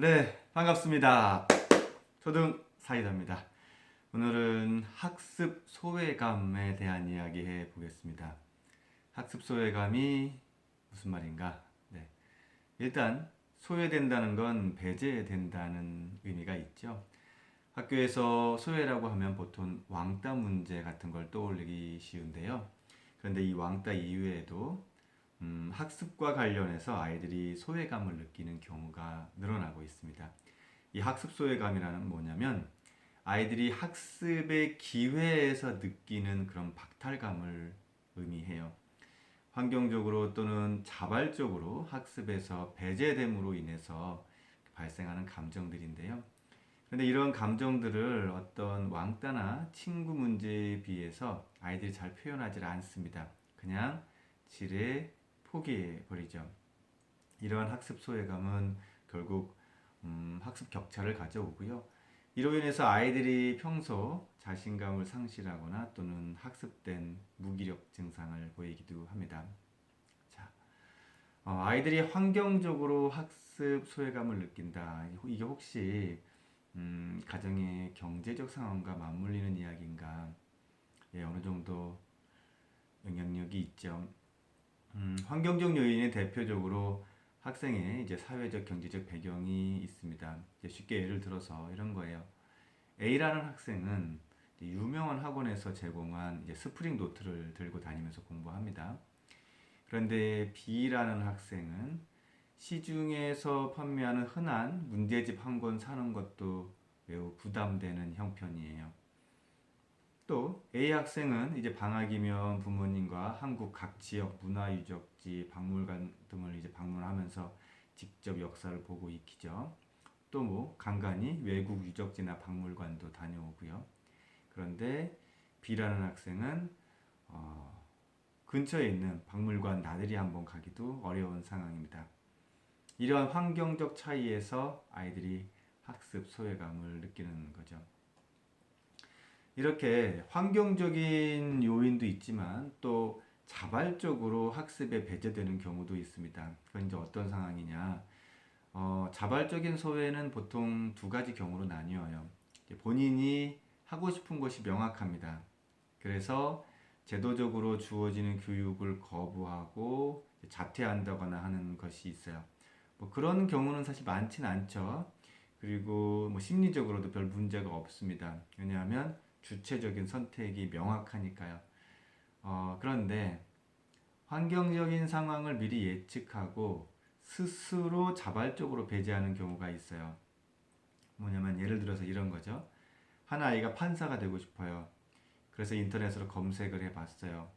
네, 반갑습니다. 초등 사이다입니다. 오늘은 학습 소외감에 대한 이야기 해보겠습니다. 학습 소외감이 무슨 말인가? 네, 일단 소외된다는 건 배제된다는 의미가 있죠. 학교에서 소외라고 하면 보통 왕따 문제 같은 걸 떠올리기 쉬운데요. 그런데 이 왕따 이외에도 학습과 관련해서 아이들이 소외감을 느끼는 경우가 늘어나고 있습니다. 이 학습 소외감이라는 뭐냐면 아이들이 학습의 기회에서 느끼는 그런 박탈감을 의미해요. 환경적으로 또는 자발적으로 학습에서 배제됨으로 인해서 발생하는 감정들인데요. 그런데 이런 감정들을 어떤 왕따나 친구 문제에 비해서 아이들이 잘 표현하지 않습니다. 그냥 지레 포기해 버리죠. 이러한 학습 소외감은 결국 학습 격차를 가져오고요. 이로 인해서 아이들이 평소 자신감을 상실하거나 또는 학습된 무기력 증상을 보이기도 합니다. 자, 아이들이 환경적으로 학습 소외감을 느낀다. 이게 혹시 가정의 경제적 상황과 맞물리는 이야기인가? 예, 어느 정도 영향력이 있죠. 환경적 요인은 대표적으로 학생의 이제 사회적 경제적 배경이 있습니다. 이제 쉽게 예를 들어서 이런 거예요. A라는 학생은 유명한 학원에서 제공한 이제 스프링 노트를 들고 다니면서 공부합니다. 그런데 B라는 학생은 시중에서 판매하는 흔한 문제집 한 권 사는 것도 매우 부담되는 형편이에요. 또 A 학생은 이제 방학이면 부모님과 한국 각 지역 문화유적지, 박물관 등을 이제 방문하면서 직접 역사를 보고 익히죠. 또 뭐 간간히 외국 유적지나 박물관도 다녀오고요. 그런데 B라는 학생은 근처에 있는 박물관 나들이 한번 가기도 어려운 상황입니다. 이러한 환경적 차이에서 아이들이 학습 소외감을 느끼는 거죠. 이렇게 환경적인 요인도 있지만 또 자발적으로 학습에 배제되는 경우도 있습니다. 그건 이제 어떤 상황이냐? 자발적인 소외는 보통 두 가지 경우로 나뉘어요. 본인이 하고 싶은 것이 명확합니다. 그래서 제도적으로 주어지는 교육을 거부하고 자퇴한다거나 하는 것이 있어요. 뭐 그런 경우는 사실 많지는 않죠. 그리고 뭐 심리적으로도 별 문제가 없습니다. 왜냐하면 주체적인 선택이 명확하니까요. 그런데 환경적인 상황을 미리 예측하고 스스로 자발적으로 배제하는 경우가 있어요. 뭐냐면 예를 들어서 이런 거죠. 한 아이가 판사가 되고 싶어요. 그래서 인터넷으로 검색을 해봤어요.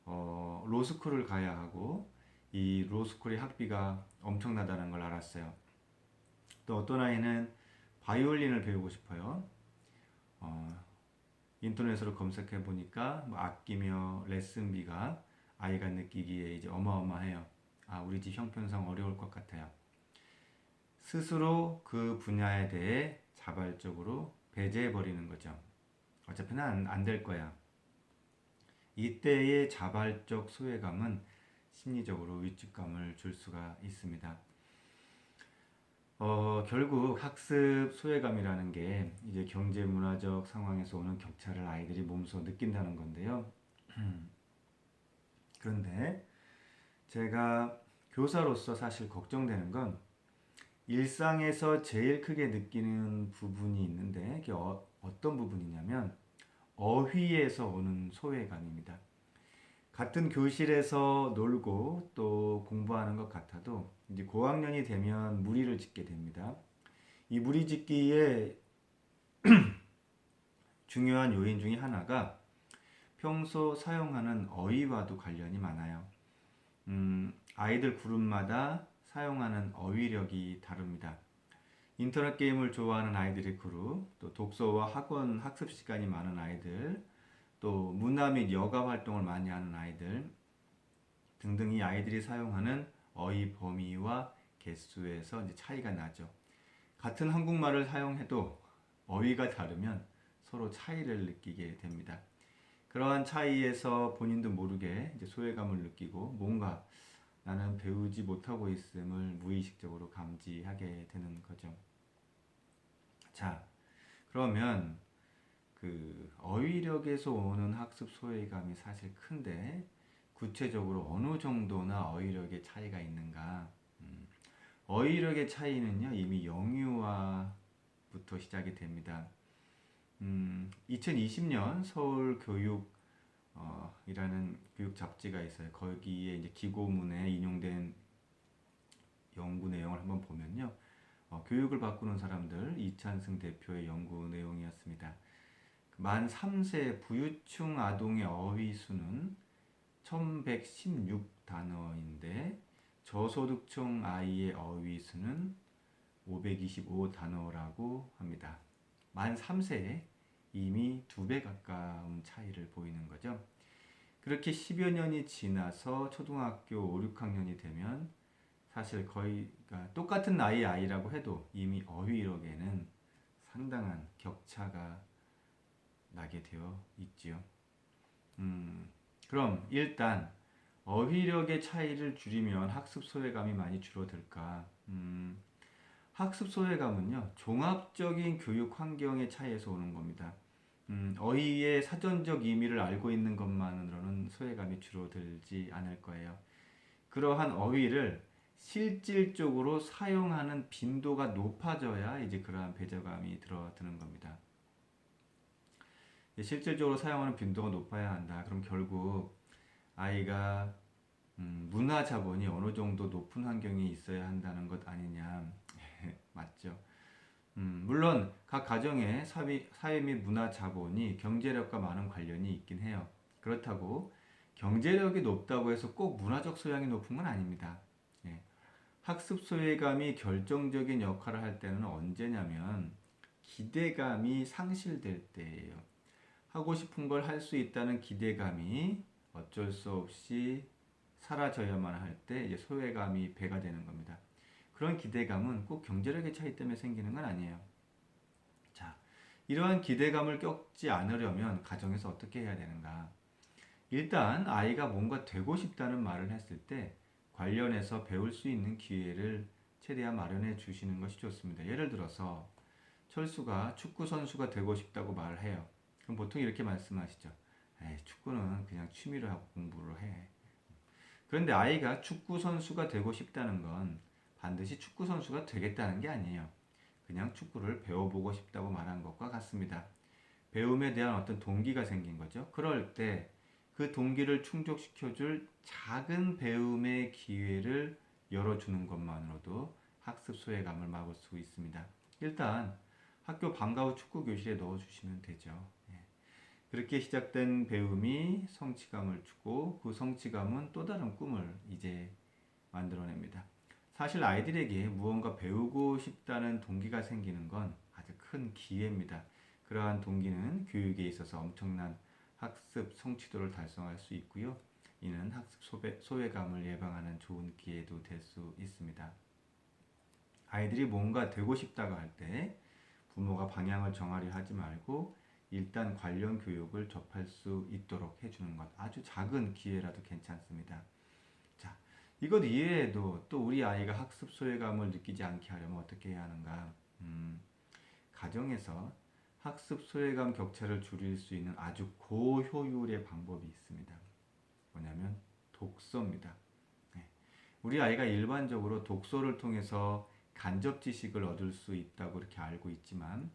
로스쿨을 가야 하고 이 로스쿨의 학비가 엄청나다는 걸 알았어요. 또 어떤 아이는 바이올린을 배우고 싶어요. 어, 인터넷으로 검색해 보니까 뭐 악기며 레슨비가 아이가 느끼기에 이제 어마어마해요. 아, 우리 집 형편상 어려울 것 같아요. 스스로 그 분야에 대해 자발적으로 배제해 버리는 거죠. 어차피 안 될 거야. 이때의 자발적 소외감은 심리적으로 위축감을 줄 수가 있습니다. 결국 학습 소외감이라는 게 이제 경제 문화적 상황에서 오는 격차를 아이들이 몸소 느낀다는 건데요. 그런데 제가 교사로서 사실 걱정되는 건 일상에서 제일 크게 느끼는 부분이 있는데 그게 어떤 부분이냐면 어휘에서 오는 소외감입니다. 같은 교실에서 놀고 또 공부하는 것 같아도 이제 고학년이 되면 무리를 짓게 됩니다. 이 무리 짓기에 중요한 요인 중에 하나가 평소 사용하는 어휘와도 관련이 많아요. 아이들 그룹마다 사용하는 어휘력이 다릅니다. 인터넷 게임을 좋아하는 아이들의 그룹, 또 독서와 학원 학습 시간이 많은 아이들, 또 문화 및 여가 활동을 많이 하는 아이들 등등 이 아이들이 사용하는 어휘 범위와 개수에서 이제 차이가 나죠. 같은 한국말을 사용해도 어휘가 다르면 서로 차이를 느끼게 됩니다. 그러한 차이에서 본인도 모르게 이제 소외감을 느끼고 뭔가 나는 배우지 못하고 있음을 무의식적으로 감지하게 되는 거죠. 자, 그러면 그 어휘력에서 오는 학습 소외감이 사실 큰데 구체적으로 어느 정도나 어휘력의 차이가 있는가? 어휘력의 차이는요 이미 영유아부터 시작이 됩니다. 2020년 서울 교육 이라는 교육 잡지가 있어요. 거기에 이제 기고문에 인용된 연구 내용을 한번 보면요. 교육을 바꾸는 사람들 이찬승 대표의 연구 내용이었습니다. 만 3세 부유층 아동의 어휘 수는 1116단어인데 저소득층 아이의 어휘 수는 525단어라고 합니다. 만 3세에 이미 2배 가까운 차이를 보이는 거죠. 그렇게 10여 년이 지나서 초등학교 5, 6학년이 되면 사실 거의 그러니까 똑같은 나이의 아이라고 해도 이미 어휘력에는 상당한 격차가 나게 되어 있지요. 그럼 일단 어휘력의 차이를 줄이면 학습 소외감이 많이 줄어들까? 학습 소외감은요, 종합적인 교육 환경의 차이에서 오는 겁니다. 어휘의 사전적 의미를 알고 있는 것만으로는 소외감이 줄어들지 않을 거예요. 그러한 어휘를 실질적으로 사용하는 빈도가 높아져야 이제 그러한 배제감이 들어드는 겁니다. 실질적으로 사용하는 빈도가 높아야 한다. 그럼 결국 아이가 문화 자본이 어느 정도 높은 환경에 있어야 한다는 것 아니냐. 맞죠. 물론 각 가정의 사회 및 문화 자본이 경제력과 많은 관련이 있긴 해요. 그렇다고 경제력이 높다고 해서 꼭 문화적 소양이 높은 건 아닙니다. 예. 학습 소외감이 결정적인 역할을 할 때는 언제냐면 기대감이 상실될 때예요. 하고 싶은 걸 할 수 있다는 기대감이 어쩔 수 없이 사라져야만 할 때 이제 소외감이 배가 되는 겁니다. 그런 기대감은 꼭 경제력의 차이 때문에 생기는 건 아니에요. 자, 이러한 기대감을 꺾지 않으려면 가정에서 어떻게 해야 되는가? 일단 아이가 뭔가 되고 싶다는 말을 했을 때 관련해서 배울 수 있는 기회를 최대한 마련해 주시는 것이 좋습니다. 예를 들어서 철수가 축구 선수가 되고 싶다고 말을 해요. 그럼 보통 이렇게 말씀하시죠. 에이, 축구는 그냥 취미로 하고 공부를 해. 그런데 아이가 축구 선수가 되고 싶다는 건 반드시 축구 선수가 되겠다는 게 아니에요. 그냥 축구를 배워보고 싶다고 말한 것과 같습니다. 배움에 대한 어떤 동기가 생긴 거죠. 그럴 때 그 동기를 충족시켜줄 작은 배움의 기회를 열어주는 것만으로도 학습 소외감을 막을 수 있습니다. 일단 학교 방과 후 축구 교실에 넣어주시면 되죠. 예. 그렇게 시작된 배움이 성취감을 주고 그 성취감은 또 다른 꿈을 이제 만들어냅니다. 사실 아이들에게 무언가 배우고 싶다는 동기가 생기는 건 아주 큰 기회입니다. 그러한 동기는 교육에 있어서 엄청난 학습 성취도를 달성할 수 있고요. 이는 학습 소외감을 예방하는 좋은 기회도 될 수 있습니다. 아이들이 뭔가 되고 싶다고 할 때 부모가 방향을 정하려 하지 말고 일단 관련 교육을 접할 수 있도록 해주는 것. 아주 작은 기회라도 괜찮습니다. 자, 이것 이외에도 또 우리 아이가 학습 소외감을 느끼지 않게 하려면 어떻게 해야 하는가? 가정에서 학습 소외감 격차를 줄일 수 있는 아주 고효율의 방법이 있습니다. 뭐냐면 독서입니다. 네. 우리 아이가 일반적으로 독서를 통해서 간접 지식을 얻을 수 있다고 이렇게 알고 있지만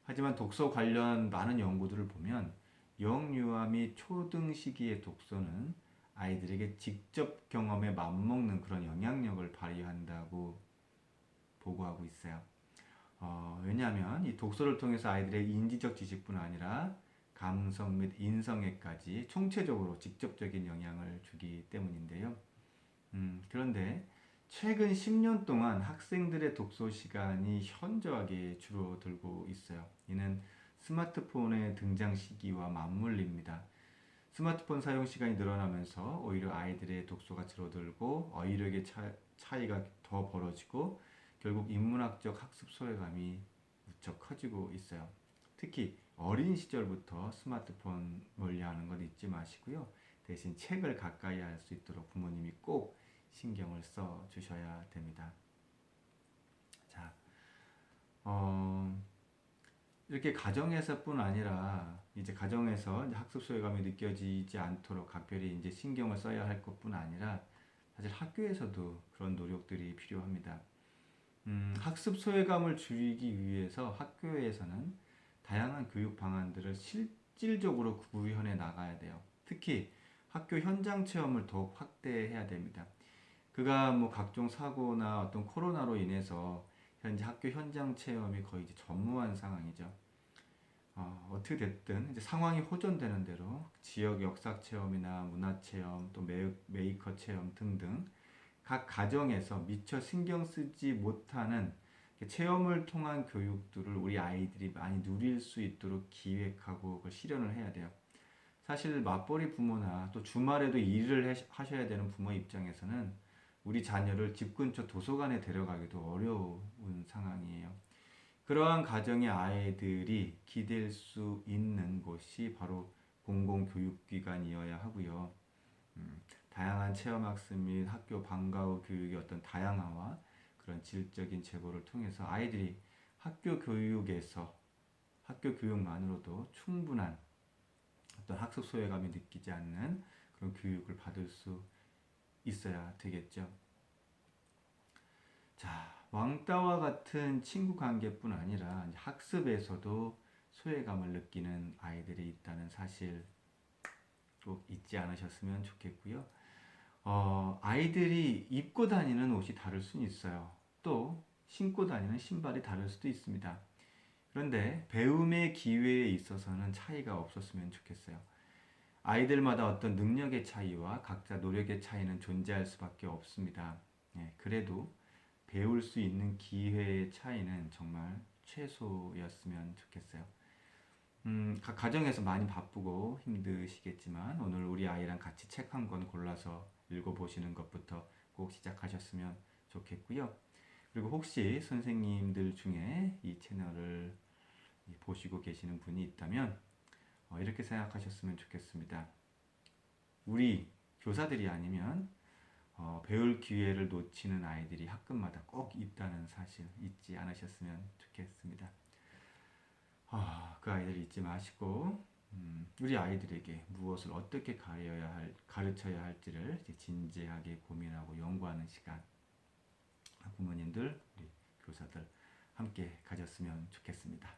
하지만 독서 관련 많은 연구들을 보면 영유아 및 초등 시기의 독서는 아이들에게 직접 경험에 맞먹는 그런 영향력을 발휘한다고 보고하고 있어요. 왜냐하면 이 독서를 통해서 아이들의 인지적 지식뿐 아니라 감성 및 인성에까지 총체적으로 직접적인 영향을 주기 때문인데요. 그런데 최근 10년 동안 학생들의 독서 시간이 현저하게 줄어들고 있어요. 이는 스마트폰의 등장 시기와 맞물립니다. 스마트폰 사용 시간이 늘어나면서 오히려 아이들의 독서가 줄어들고 어휘력의 차이가 더 벌어지고 결국 인문학적 학습 소외감이 무척 커지고 있어요. 특히 어린 시절부터 스마트폰 멀리하는 건 잊지 마시고요. 대신 책을 가까이 할 수 있도록 부모님이 꼭 신경을 써 주셔야 됩니다. 자, 어, 이렇게 가정에서뿐 아니라 이제 가정에서 이제 학습 소외감이 느껴지지 않도록 각별히 이제 신경을 써야 할 것뿐 아니라 사실 학교에서도 그런 노력들이 필요합니다. 학습 소외감을 줄이기 위해서 학교에서는 다양한 교육 방안들을 실질적으로 구현해 나가야 돼요. 특히 학교 현장 체험을 더욱 확대해야 됩니다. 그가 뭐 각종 사고나 어떤 코로나로 인해서 현재 학교 현장 체험이 거의 이제 전무한 상황이죠. 어떻게 됐든 이제 상황이 호전되는 대로 지역 역사 체험이나 문화 체험, 또 메이커 체험 등등 각 가정에서 미처 신경 쓰지 못하는 체험을 통한 교육들을 우리 아이들이 많이 누릴 수 있도록 기획하고 그걸 실현을 해야 돼요. 사실 맞벌이 부모나 또 주말에도 일을 하셔야 되는 부모 입장에서는 우리 자녀를 집 근처 도서관에 데려가기도 어려운 상황이에요. 그러한 가정의 아이들이 기댈 수 있는 곳이 바로 공공교육기관이어야 하고요. 다양한 체험학습 및 학교 방과 후 교육의 어떤 다양화와 그런 질적인 제고를 통해서 아이들이 학교 교육에서 학교 교육만으로도 충분한 어떤 학습 소외감이 느끼지 않는 그런 교육을 받을 수 있어야 되겠죠. 자, 왕따와 같은 친구 관계뿐 아니라 학습에서도 소외감을 느끼는 아이들이 있다는 사실 꼭 잊지 않으셨으면 좋겠고요. 아이들이 입고 다니는 옷이 다를 수는 있어요. 또 신고 다니는 신발이 다를 수도 있습니다. 그런데 배움의 기회에 있어서는 차이가 없었으면 좋겠어요. 아이들마다 어떤 능력의 차이와 각자 노력의 차이는 존재할 수밖에 없습니다. 그래도 배울 수 있는 기회의 차이는 정말 최소였으면 좋겠어요. 각 가정에서 많이 바쁘고 힘드시겠지만 오늘 우리 아이랑 같이 책 한 권 골라서 읽어보시는 것부터 꼭 시작하셨으면 좋겠고요. 그리고 혹시 선생님들 중에 이 채널을 보시고 계시는 분이 있다면 이렇게 생각하셨으면 좋겠습니다. 우리 교사들이 아니면 배울 기회를 놓치는 아이들이 학급마다 꼭 있다는 사실 잊지 않으셨으면 좋겠습니다. 그 아이들 잊지 마시고 우리 아이들에게 무엇을 어떻게 가르쳐야 할지를 진지하게 고민하고 연구하는 시간 부모님들, 우리 교사들 함께 가졌으면 좋겠습니다.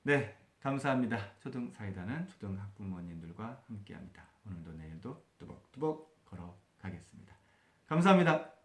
네, 감사합니다. 초등사이다는 초등학부모님들과 함께합니다. 오늘도 내일도 뚜벅뚜벅 걸어가겠습니다. 감사합니다.